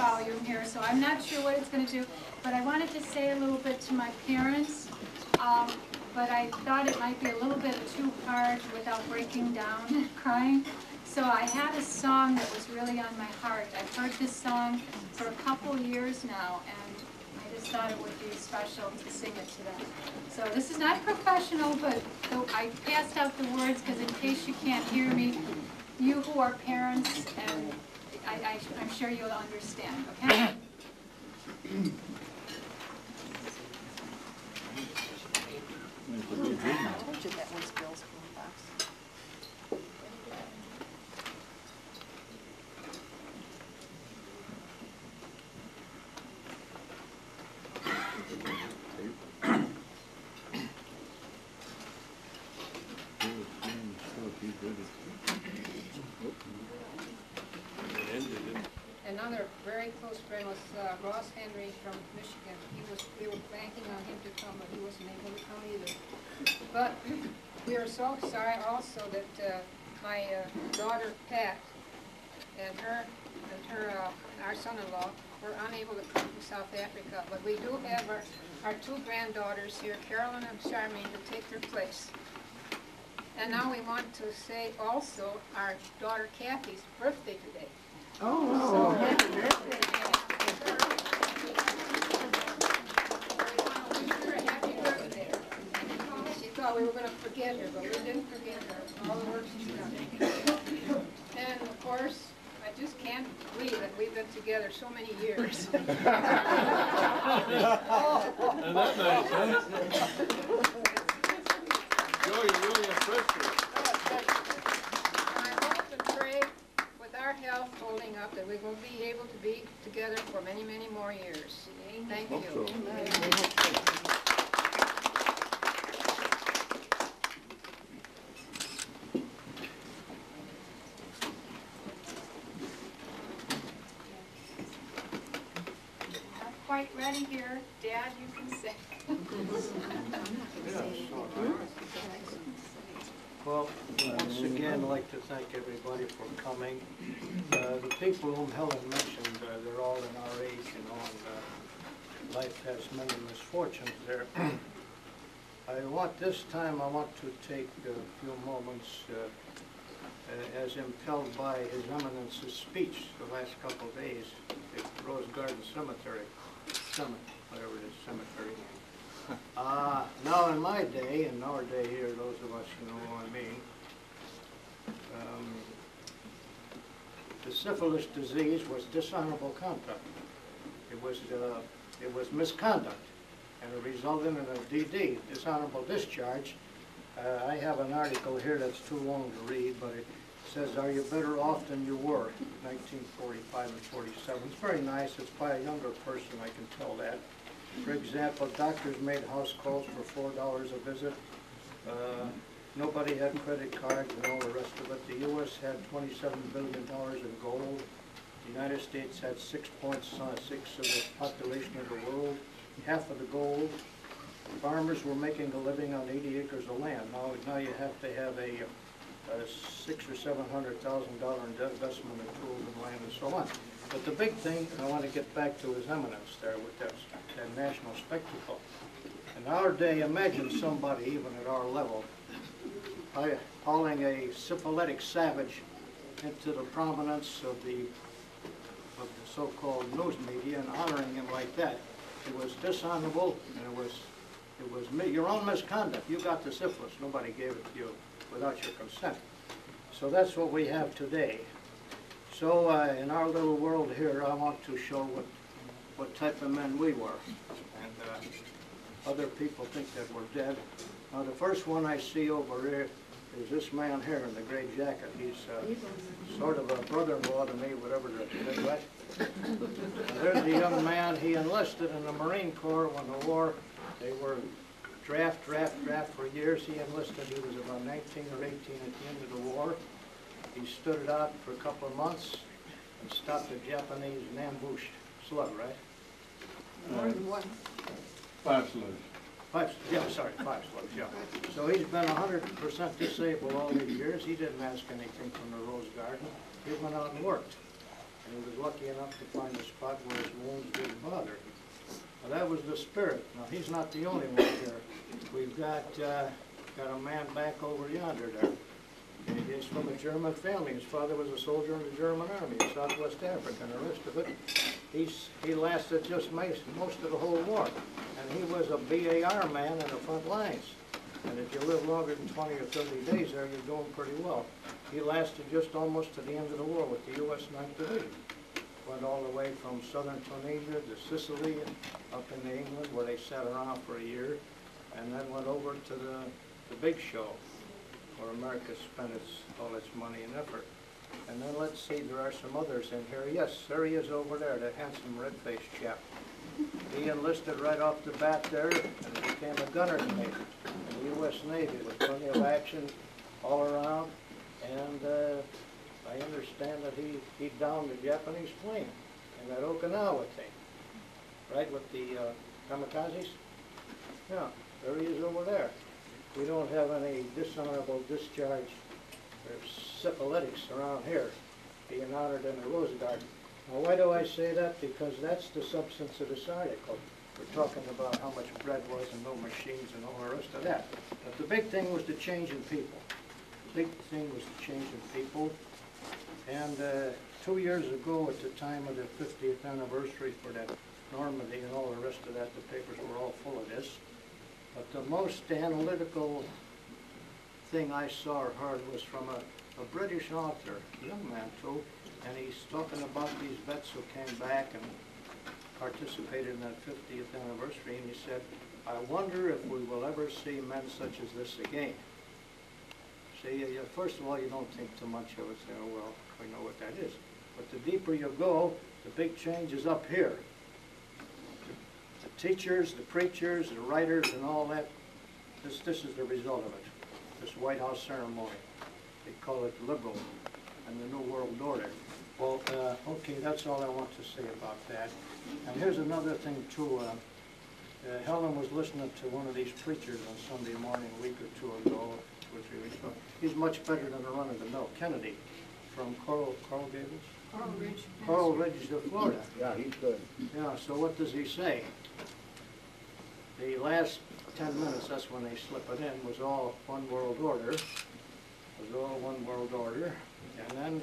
volume here, so I'm not sure what it's going to do. But I wanted to say a little bit to my parents, but I thought it might be a little bit too hard without breaking down and crying. So I had a song that was really on my heart. I've heard this song for a couple years now, and I just thought it would be special to sing it to them. So this is not professional, but I passed out the words because in case you can't hear me, you who are parents, and I'm sure you'll understand, okay? I told you that was Bill's box. Another very close friend was Ross Henry from Michigan. We were banking on him to come, but he wasn't able to come either. But we are so sorry also that my daughter Pat and our son-in-law were unable to come to South Africa. But we do have our two granddaughters here, Carolyn and Charmaine, to take their place. And now we want to say also our daughter Kathy's birthday today. Oh, so happy birthday, Kathy. Happy birthday. She thought we were going to forget her, but we didn't forget her. All the work she's done. And of course, I just can't believe that we've been together so many years. Isn't that nice, huh? Joe, you're really impressive. I hope and pray with our health holding up that we will be able to be together for many, many more years. Thank you. Hope so. Quite ready here. Dad, you can sing. Well, once again, I'd like to thank everybody for coming. The people whom Helen mentioned, they're all in our age, you know, and life has many misfortunes there. This time I want to take a few moments as impelled by His Eminence's speech the last couple of days at Rose Garden Cemetery. Whatever it is, cemetery. Now in my day, in our day here, those of us who know what I mean, the syphilis disease was dishonorable conduct. It was misconduct, and it resulted in a DD, dishonorable discharge. I have an article here that's too long to read, but it says, "Are you better off than you were?" 1945 and 47. It's very nice. It's by a younger person, I can tell that. For example, doctors made house calls for $4 a visit. Nobody had credit cards and all the rest of it. The U.S. had $27 billion in gold. The United States had 6.6 of the population of the world, half of the gold. Farmers were making a living on 80 acres of land. Now you have to have a $600,000 or $700,000 investment in tools and land and so on. But the big thing, I want to get back to His Eminence there with that national spectacle. In our day, imagine somebody, even at our level, hauling a syphilitic savage into the prominence of the so-called news media and honoring him like that. It was dishonorable, and it was your own misconduct. You got the syphilis. Nobody gave it to you without your consent. So that's what we have today. So in our little world here, I want to show what type of men we were. And other people think that we're dead. Now the first one I see over here is this man here in the gray jacket. He's sort of a brother-in-law to me, whatever the right? There's the young man. He enlisted in the Marine Corps when the war, they were draft for years. He enlisted. He was about 19 or 18 at the end of the war. He stood it out for a couple of months and stopped the Japanese and ambushed slug, right? More than one. 5 slugs. Five slugs, yeah. So he's been 100% disabled all these years. He didn't ask anything from the Rose Garden. He went out and worked. and he was lucky enough to find a spot where his wounds didn't bother him. Now, that was the spirit. Now, he's not the only one here. We've got a man back over yonder there. He's from a German family. His father was a soldier in the German army in Southwest Africa, and the rest of it, he lasted just most of the whole war. And he was a BAR man in the front lines. And if you live longer than 20 or 30 days there, you're doing pretty well. He lasted just almost to the end of the war with the U.S. 9th Division. Went all the way from southern Tunisia to Sicily and up into England, where they sat around for a year, and then went over to the big show, where America spent all its money and effort. And then let's see, there are some others in here. Yes, there he is over there, the handsome red-faced chap. He enlisted right off the bat there and became a gunner in the U.S. Navy with plenty of action all around. And I understand that he downed the Japanese plane in that Okinawa thing, right, with the kamikazes? Yeah, there he is over there. We don't have any dishonorable discharge or syphilitics around here being honored in the Rose Garden. Now, why do I say that? Because that's the substance of this article. We're talking about how much bread was and no machines and all the rest of that. But the big thing was the change in people. The big thing was the change in people. And 2 years ago, at the time of the 50th anniversary for that Normandy and all the rest of that, the papers were all full of this. But the most analytical thing I saw or heard was from a British author, a young man too, and he's talking about these vets who came back and participated in that 50th anniversary, and he said, I wonder if we will ever see men such as this again. See, first of all, you don't think too much of it, say, oh, well, we know what that is. But the deeper you go, the big change is up here. The teachers, the preachers, the writers, and all that, this is the result of it. This White House ceremony. They call it liberal and the New World Order. Well, okay, that's all I want to say about that. And here's another thing, too. Helen was listening to one of these preachers on Sunday morning a week or two ago, 2 or 3 weeks ago. He's much better than the run-of-the-mill Kennedy from Coral Gables? Coral Ridge, Florida. Yeah, he's good. Yeah, so what does he say? The last 10 minutes, that's when they slip it in, was all one world order. Was all one world order. And then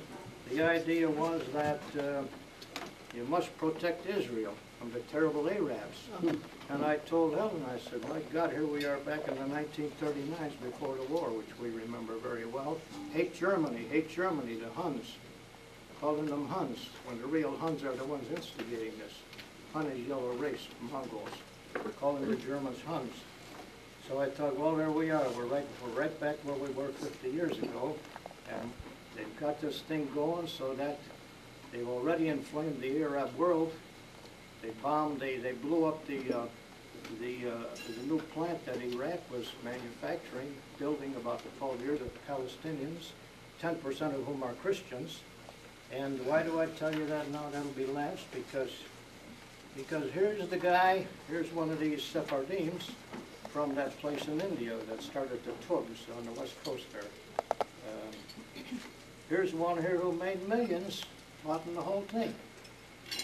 the idea was that you must protect Israel from the terrible Arabs. And I told Helen, I said, my God, here we are back in the 1939s before the war, which we remember very well. Hate Germany, the Huns. Calling them Huns, when the real Huns are the ones instigating this. Hun is yellow race, Mongols. Calling the Germans Huns. So I thought, well, there we are. We're right back where we were 50 years ago. And they've got this thing going so that they've already inflamed the Arab world. They bombed, they blew up the new plant that Iraq was manufacturing, building about 12 years of Palestinians, 10% of whom are Christians. And why do I tell you that now? That'll be last, because here's the guy, here's one of these Sephardims from that place in India that started the Tugs on the west coast there. Here's one here who made millions plotting the whole thing.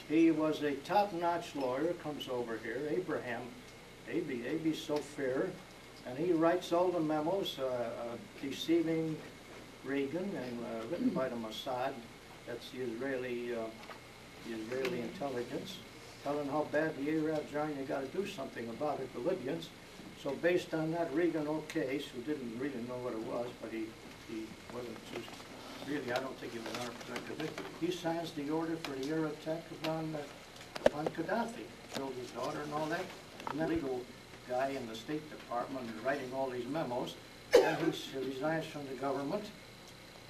He was a top-notch lawyer, comes over here, Abraham, A.B. Sophir, and he writes all the memos deceiving Reagan and written by the Mossad. That's the Israeli intelligence, telling how bad the Arabs are and you got to do something about it, the Libyans. So based on that, Reagan O'Case, who didn't really know what it was, but he wasn't too, really, I don't think he was 100% convinced. He signs the order for the air attack on Gaddafi, killed his daughter and all that. And that legal guy in the State Department writing all these memos, and he resigns from the government.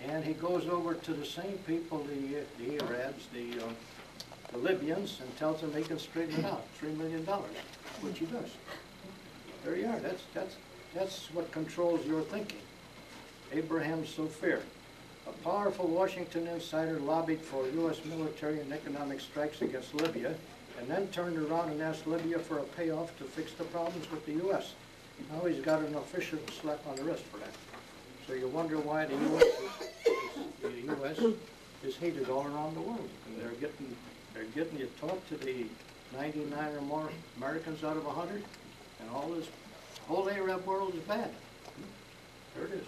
And he goes over to the same people, the Arabs, the Libyans, and tells them he can straighten it out, $3 million, which he does. There you are. That's what controls your thinking. Abraham Sophir, a powerful Washington insider, lobbied for U.S. military and economic strikes against Libya, and then turned around and asked Libya for a payoff to fix the problems with the U.S. Now he's got an official slap on the wrist for that. So you wonder why the U.S. is hated all around the world. And they're getting you taught to the 99 or more Americans out of 100, and all this whole Arab world is bad. There it is.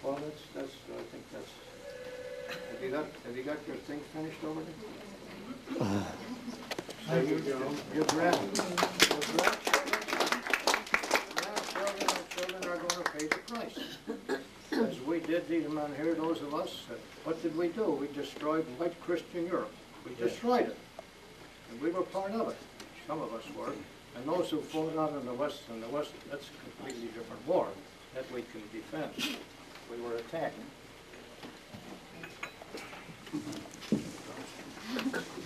Well, that's I think that's. Have you got your thing finished over there? So your grandchildren are going to pay the price. As we did, these men here, those of us, what did we do? We destroyed white Christian Europe. We destroyed it. And we were part of it. Some of us were. And those who fought out in the West, that's a completely different war that we can defend. We were attacked.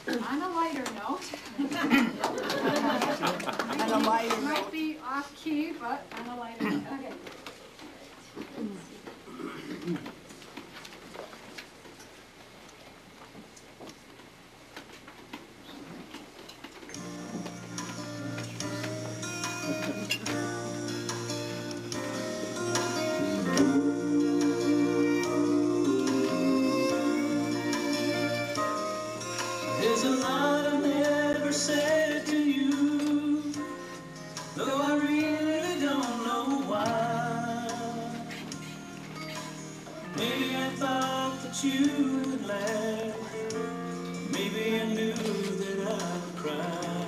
On a lighter note. On a lighter It might be off key, but on a lighter note. Okay. There's a lot I've never said to you, though I really don't know why. Maybe I thought that you would laugh, maybe I knew that I would cry.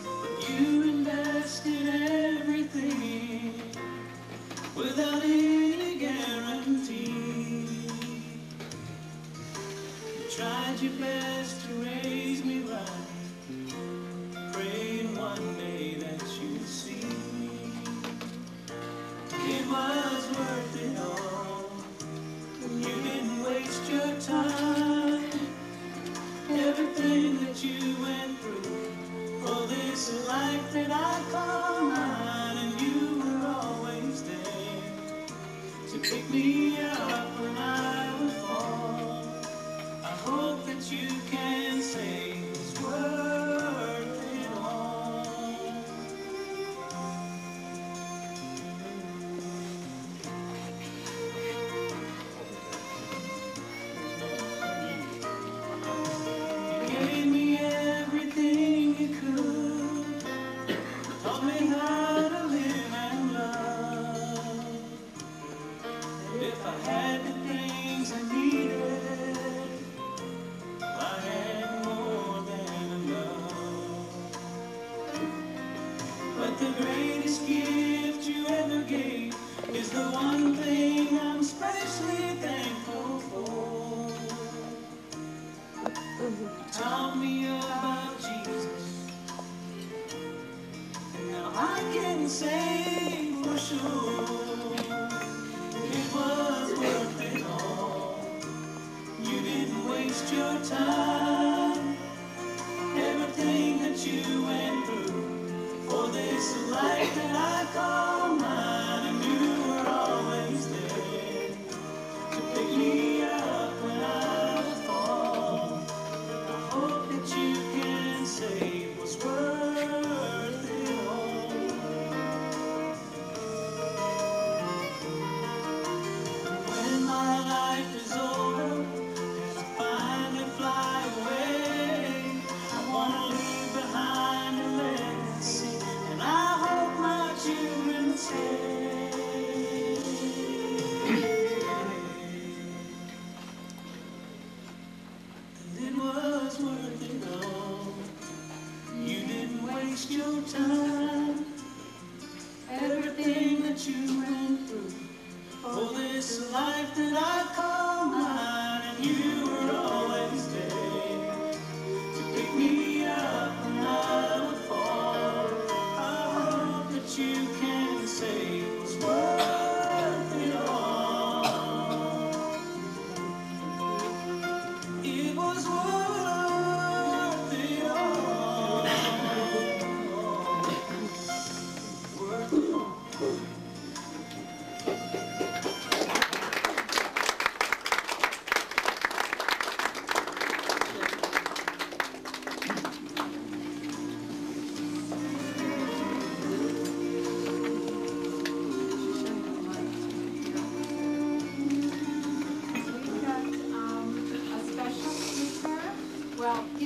But you invested everything without any guarantee. Tried your best to raise me right, praying one day that you'd see it was worth it all. You didn't waste your time, everything that you went through for this life that I call mine, and you were always there to pick me up when I would fall. I hope that you can say it's worth it all. You gave me everything you could, taught me how to live and love. And if I had the things I needed, I had more than enough. But the greatest gift you ever gave is the one thing I'm especially thankful for. You taught me about Jesus, and now I can say for sure it was worth it all. You didn't waste your time, everything that you went through for this life that I call mine, and you were always there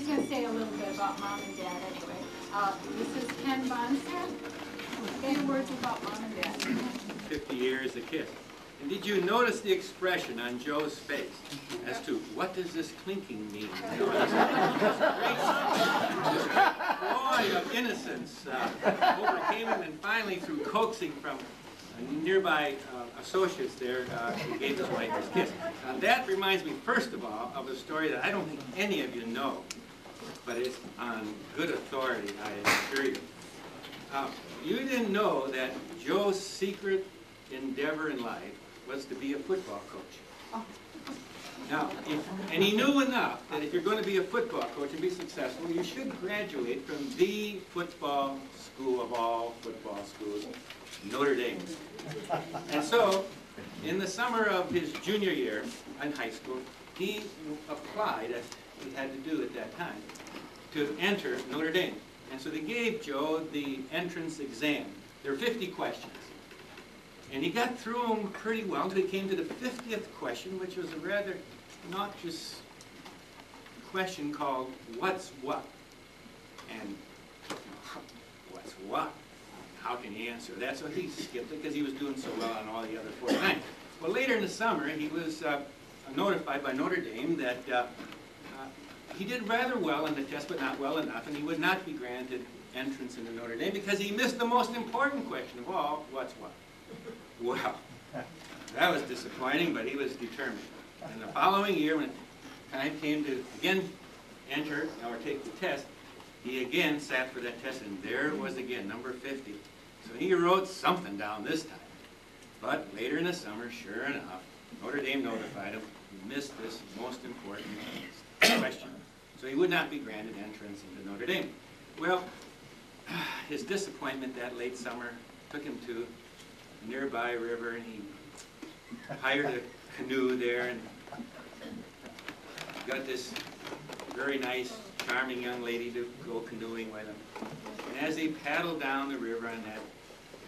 she's going to say a little bit about Mom and Dad anyway. This is Ken Bonser. A few words about Mom and Dad. 50 years a kid. And did you notice the expression on Joe's face as to what does this clinking mean? You know, this great joy of innocence overcame him, and finally, through coaxing from nearby associates there, he gave his wife his kiss. Now that reminds me, first of all, of a story that I don't think any of you know, but it's on good authority, I assure you. You didn't know that Joe's secret endeavor in life was to be a football coach. Now, and he knew enough that if you're going to be a football coach and be successful, you should graduate from the football school of all football schools, Notre Dame. And so, in the summer of his junior year in high school, he applied, as he had to do at that time, to enter Notre Dame. And so they gave Joe the entrance exam. There were 50 questions. And he got through them pretty well until he came to the 50th question, which was a rather noxious question called, what's what? And what's what? How can he answer that? So he skipped it because he was doing so well on all the other 49. Well, later in the summer, he was notified by Notre Dame that he did rather well on the test, but not well enough, and he would not be granted entrance into Notre Dame because he missed the most important question of all, what's what? Well, that was disappointing, but he was determined. And the following year, when time came to again enter or take the test, he again sat for that test, and there it was again, number 50. So he wrote something down this time. But later in the summer, sure enough, Notre Dame notified him he missed this most important question. So he would not be granted entrance into Notre Dame. Well, his disappointment that late summer took him to a nearby river, and he hired a canoe there and got this very nice, charming young lady to go canoeing with him. And as they paddled down the river on that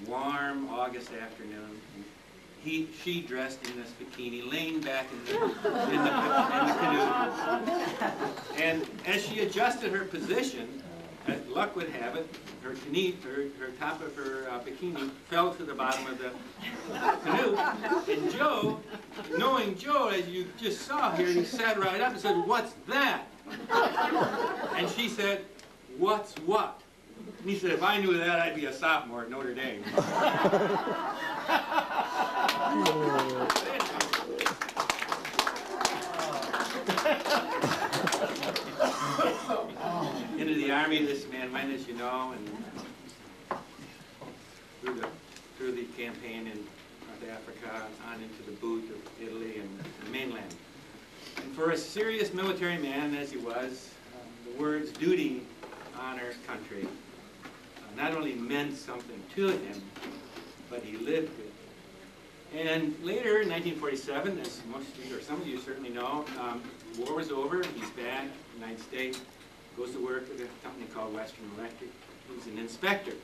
warm August afternoon, she dressed in this bikini, laying back in the canoe. And as she adjusted her position, as luck would have it, her top of her bikini fell to the bottom of the canoe. And Joe, knowing Joe, as you just saw here, he sat right up and said, "What's that?" And she said, "What's what?" And he said, "If I knew that, I'd be a sophomore at Notre Dame." Into the army this man went, as you know, and through the campaign in North Africa, on into the boot of Italy and the mainland. And for a serious military man, as he was, the words duty, honor, country, not only meant something to him, but he lived it. And later, in 1947, as most of you, or some of you certainly know, war was over. He's back in the United States, goes to work at a company called Western Electric. He's an inspector.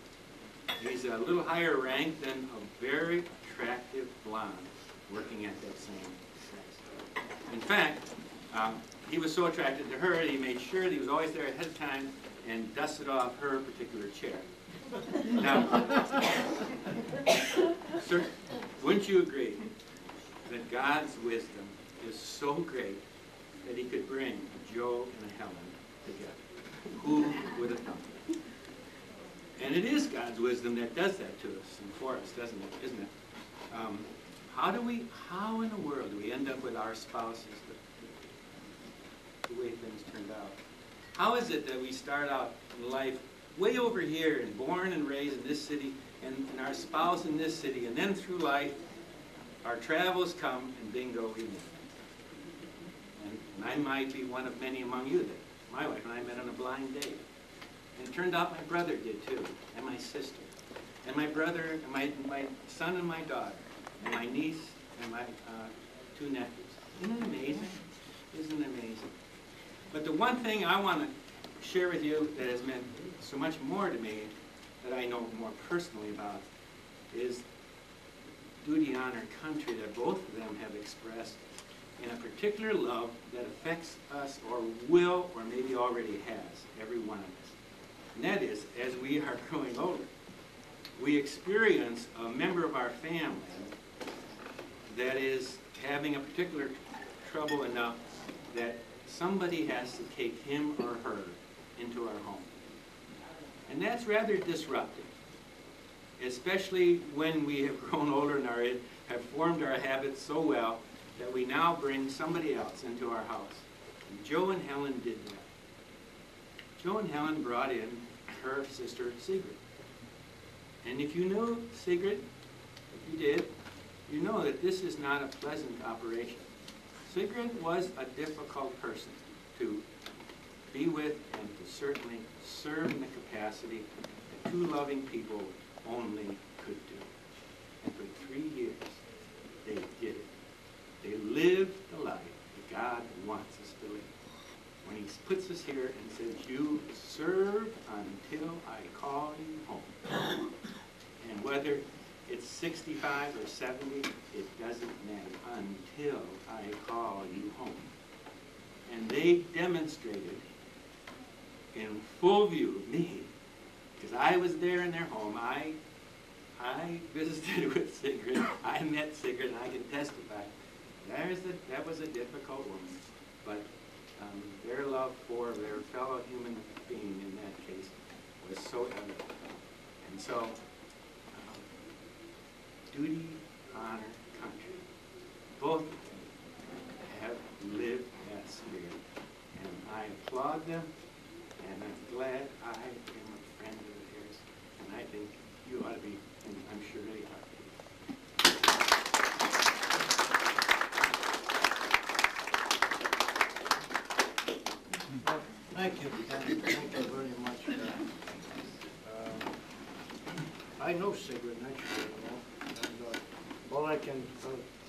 He's a little higher rank than a very attractive blonde working at that same place. In fact, he was so attracted to her that he made sure that he was always there ahead of time and dusted off her particular chair. Now, sir, wouldn't you agree that God's wisdom is so great that he could bring a Joe and a Helen together? Who would have thought? And it is God's wisdom that does that to us and for us, doesn't it? Isn't it? How in the world do we end up with our spouses the way things turned out? How is it that we start out in life way over here and born and raised in this city and our spouse in this city, and then through life our travels come and bingo we meet? And I might be one of many among you that my wife and I met on a blind date. And it turned out my brother did too, and my sister, and my brother, and my son and my daughter, and my niece and my two nephews. Isn't it amazing? Isn't it amazing? But the one thing I want to share with you that has meant so much more to me, that I know more personally about, is duty, honor, country that both of them have expressed in a particular love that affects us or will or maybe already has, every one of us. And that is, as we are growing older, we experience a member of our family that is having a particular trouble enough that somebody has to take him or her into our home. And that's rather disruptive, especially when we have grown older and have formed our habits so well that we now bring somebody else into our house. And Joe and Helen did that. Joe and Helen brought in her sister Sigrid. And if you know Sigrid, if you did, you know that this is not a pleasant operation. Sigrid was a difficult person to be with and to certainly serve in the capacity that two loving people only could do. And for 3 years, they did it. They lived the life that God wants us to live. When he puts us here and says, you serve until I call you home. And whether it's 65 or 70, it doesn't matter until I call you home. And they demonstrated in full view of me, because I was there in their home. I visited with Sigrid. I met Sigrid, and I can testify. That was a difficult woman, but their love for their fellow human being in that case was so evident. And so, duty, honor, country, both have lived that spirit. And I applaud them, and I'm glad I am a friend of theirs. And I think you ought to be, and I'm sure they ought to be. Well, thank you, Ken. Thank you very much. I know Sigrid naturally, and all I can,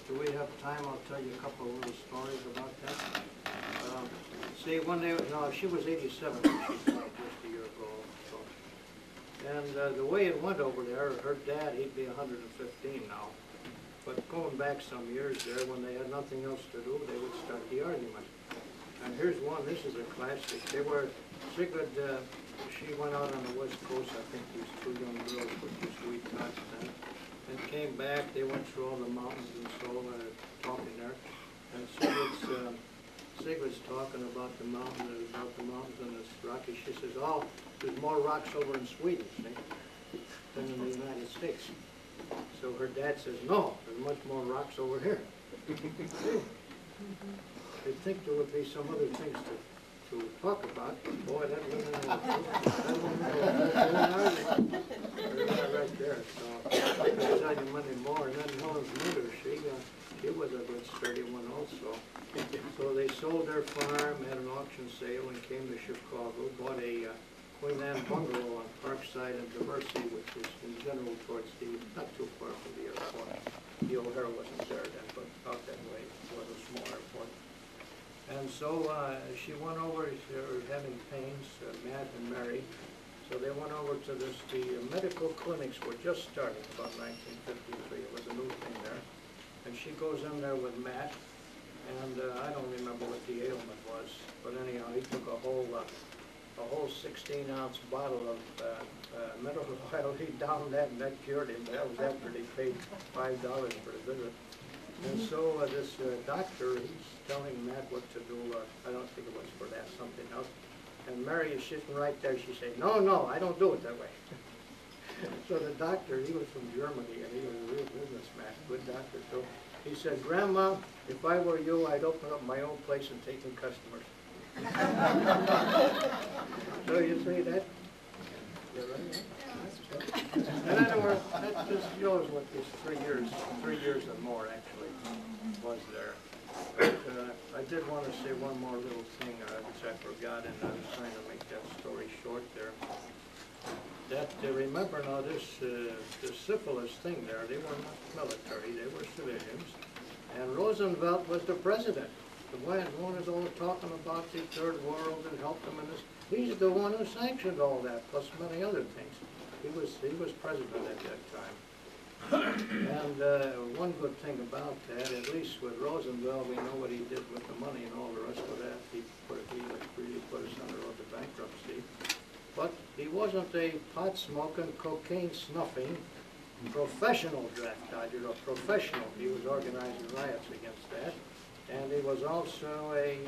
do we have time? I'll tell you a couple of little stories about that. See, one day, no, she was 87 when she died just a year ago. So. And the way it went over there, her dad, he'd be 115 now. But going back some years there, when they had nothing else to do, they would start the argument. And here's one, this is a classic. They were, Sigrid, she went out on the West Coast, I think these two young girls were two sweethearts then, and came back, they went through all the mountains and so talking there. And Sigrid's talking about the mountains and it's rocky. She says, oh, there's more rocks over in Sweden, see, than in the United States. So her dad says, no, there's much more rocks over here. You'd think there would be some other things to talk about, but boy, that right there. So I can tell you many more. And then Helen's mother, she was a good sturdy one also. So they sold their farm, had an auction sale, and came to Chicago, bought a Queen Anne bungalow on Parkside and Diversity, which is in general towards not too far from the airport. The O'Hare wasn't there then, but out that way. It was a small airport. And so she went over, they were having pains, Matt and Mary. So they went over to the medical clinics were just starting about 1953. It was a new thing there. And she goes in there with Matt, and I don't remember what the ailment was, but anyhow, he took a whole 16-ounce bottle of mineral oil. He downed that, and that cured him. That was after they paid $5 for the visit. And so this doctor, he's telling Matt what to do. I don't think it was for that, something else. And Mary is sitting right there. She said, no, I don't do it that way. So the doctor, he was from Germany, and he was a real businessman, good doctor. So he said, Grandma, if I were you, I'd open up my own place and take in customers. So you see that? You're right. In other words, that just shows what this 3 years and more actually was there. But, I did want to say one more little thing which I forgot, and I was trying to make that story short there. That remember now this syphilis thing there, they were not military, they were civilians, and Roosevelt was the president. The one is all talking about the third world and help them in this. He's the one who sanctioned all that, plus many other things. He was president at that time. And one good thing about that, at least with Rosenville, we know what he did with the money and all the rest of that. He really put us on the road to bankruptcy. But he wasn't a pot-smoking, cocaine-snuffing, professional draft dodger, or professional. He was organizing riots against that. And he was also a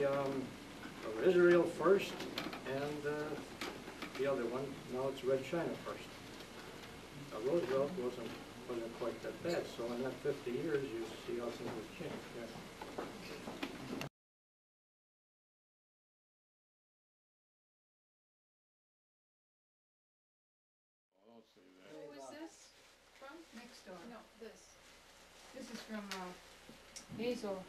Israel first, and the other one, now it's Red China first. Roosevelt wasn't quite that bad, so in that 50 years, you see how things have changed. Yeah. Who is this from? Next door. No, this. This is from Hazel.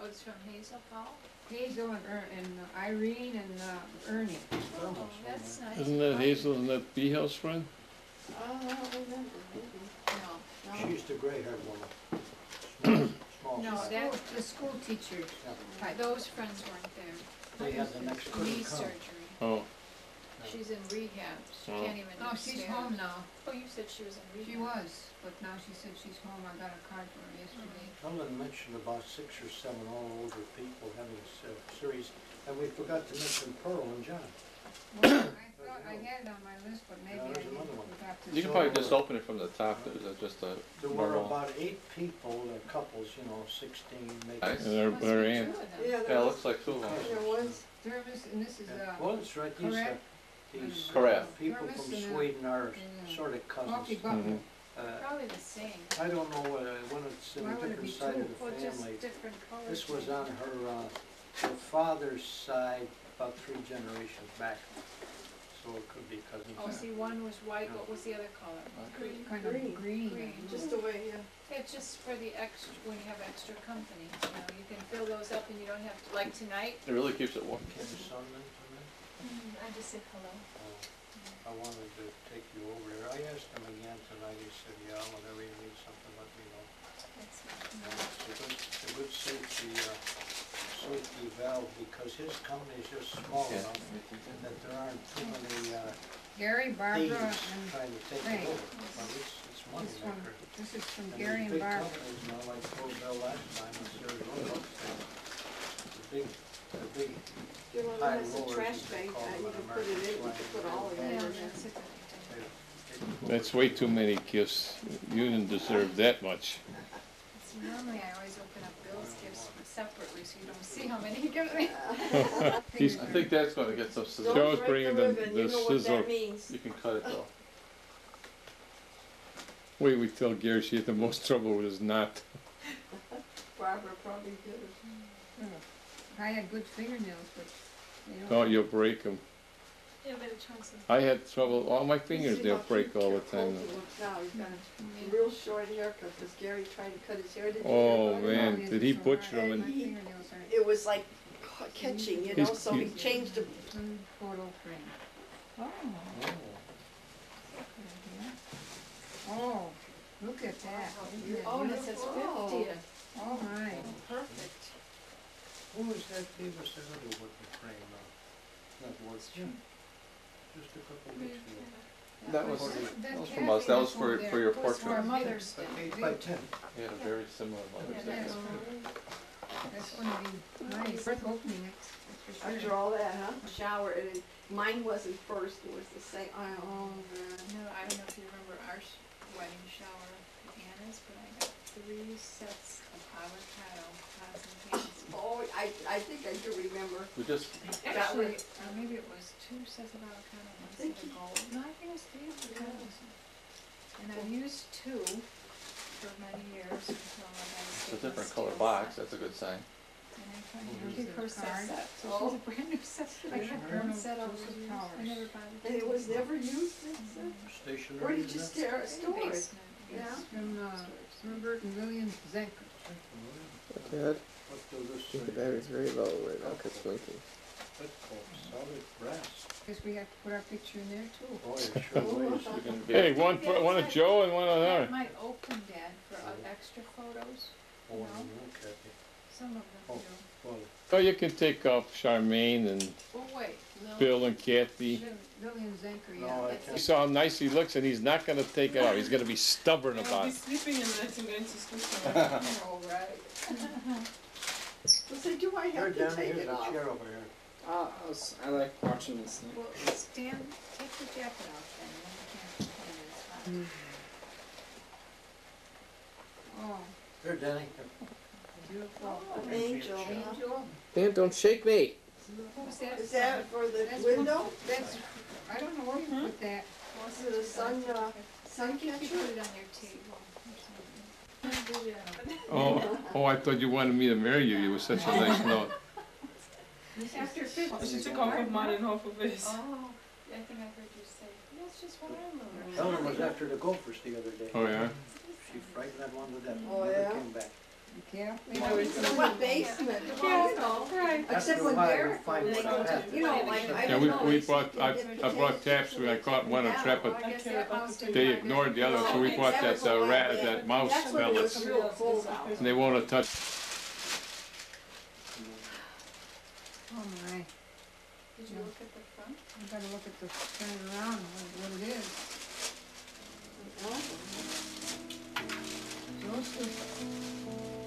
Oh, it's from Hazel Powell? Hazel and Irene and Ernie. Oh, that's nice. Isn't that Hazel, isn't that Bee House friend? I don't remember, maybe. No. She's the gray-haired woman. Small. No, That's the school teacher. Right, those friends weren't there. They had the next couldn't Knee come. surgery. Oh, She's in rehab. She Oh. can't even No, she's home now. Oh, you said she was in rehab. She was, but now she said she's home. I got a card for her yesterday. Helen mentioned about 6 or 7 all older people having a series, and we forgot to mention Pearl and John. Well, I thought I had it on my list, but maybe I there's didn't. another one. Forgot to. You can probably just open it from the top, there's just a There were normal. about 8 people, couples, 16, maybe. Nice. and her Must be aunt. two of them. Yeah, Yeah, it there was, looks like two of them. there was, Service, and this is, Well, it's right, Correct. these Correct. people Kermis from and, Sweden are and, sort of Coffee cousins. Butler. Probably the same. I don't know when it's in Why a would it different be side of the Well, just family. different colors. This was on her father's side, about 3 generations back. So it could be cousins. Oh, see, one was white, what was the other color? green, Kind of green, green. Green. just the way, yeah. It's just for the extra, when you have extra company, you can fill those up and you don't have to, like tonight. It really keeps it warm. Came your son in tonight? I just said hello. I wanted to take you over there. I asked him again tonight. He said, yeah, whenever you need something, let me know. That's And it's a good safety valve because his company is just small Yeah. enough that there aren't too many Gary, Barbara, thieves and trying to take Frank. it over. But it's money this one, maker. this is from And Gary these and big Barbara. companies now, like Fort Bell last time, it's their road the big You know, high that's a rollers, trash as they bank, call them you in can put it in, you American can put all of Yeah, it in there. that's a good idea. That's way too many gifts. You didn't deserve that much. See, normally I always open up Bill's gifts separately, so you don't see how many he gives me. He's- I think that's gonna get some scissors. Joe's Don't break bringing the the ribbon, you know what sizzle. that means. You can cut it though. Wait, we tell Gary she had the most trouble with his knot. Barbara probably did it. I had good fingernails, but they don't. Oh, you'll break them. Yeah, better try some. I had trouble, all my You fingers, see they'll how break cute all the your time. Colton looks now, he's got a real short haircut, because Gary tried to cut his hair, did you hear Oh, about it? man, It's did he so hard. butcher them? My And he- fingernails aren't. It was like catching, you know, He's- so he changed the, Photo frame. Oh, Oh. oh, look at that. Isn't that Oh, It beautiful? says Oh. 50th. Oh, my. Perfect. Who was that gave us that other wooden frame? Not wood. Just a couple weeks ago. That was That from us, that was for Kathy your over there. It was for portrait. Mother's Day. Like 8 by 10. Yeah, very similar Mother's Yeah, Day. That's gonna be nice, worth opening it, that's for after sure. all that, huh? Shower, and mine wasn't first, it was the same, oh, man. No, I don't know if you remember our wedding shower, Anna's, but I got 3 sets of avocado pots and pans. Oh, I think I do remember. We just, Actually, or maybe it was 2 sets of avocado and 1 set of gold. No, I think it was 3 avocados. And I've used 2 for many years until I had it's a different color box, that's a good sign. And I tried to Here's use the her set, card. so she Oh. has a brand new set. I kept one set over the years. I never bothered. And it was never used, Stationery. where did you isn't it? store it? Basement. Yeah. It's from, Herbert and William Zenker. Good. What does this I think the say? battery's very low right now, it's blinking. That's called solid brass. Guess we have to put our picture in there too. Boy, it sure weighs. We're gonna be- Hey, one of Joe and one of That her. might open, Dad, for extra photos. Oh, no, Kathy. Some of them Oh. do. Well, Oh, you can take off Charmaine and Oh, wait. No. Bill and Kathy. William his anchor No, yet. I You can't. saw how nice he looks, and he's not gonna take it off. He's gonna be stubborn I'll about be it. sleeping and then I'm going to sleep. All right. So say, do I Here, have to Danny, take here's it a off? chair over here. I like watching this. Well, Stan, take the jacket off then, then you can't. Oh, Here, Danny. beautiful. An angel, huh? Angel, Dan, don't shake me. who's that? Is that for the That's window? That's, I don't know where you put that. Is it a sun You catcher? put it on your table. Oh, I thought you wanted me to marry you. You were such a nice note. After 50. She took half of mine and half of his. Oh, I think I heard you say, that's just what I learned. Helen was after the gophers the other day. Oh, yeah? She frightened that one to death. Oh, Never yeah? came back. Yeah. In what basement? Right. Except After a when while, Derek, you'll find they what go to, happened. you know, like, I Yeah, don't know. we they bought, say I you get brought the taps, I caught one on trap, but I guess that mouse didn't they like it. ignored the other, so we bought that rat, that mouse That's when it was pellets. real cold out. And they won't touch. Oh my, Did you look at the front? I gotta look at the, turn it around, what it is. Joseph.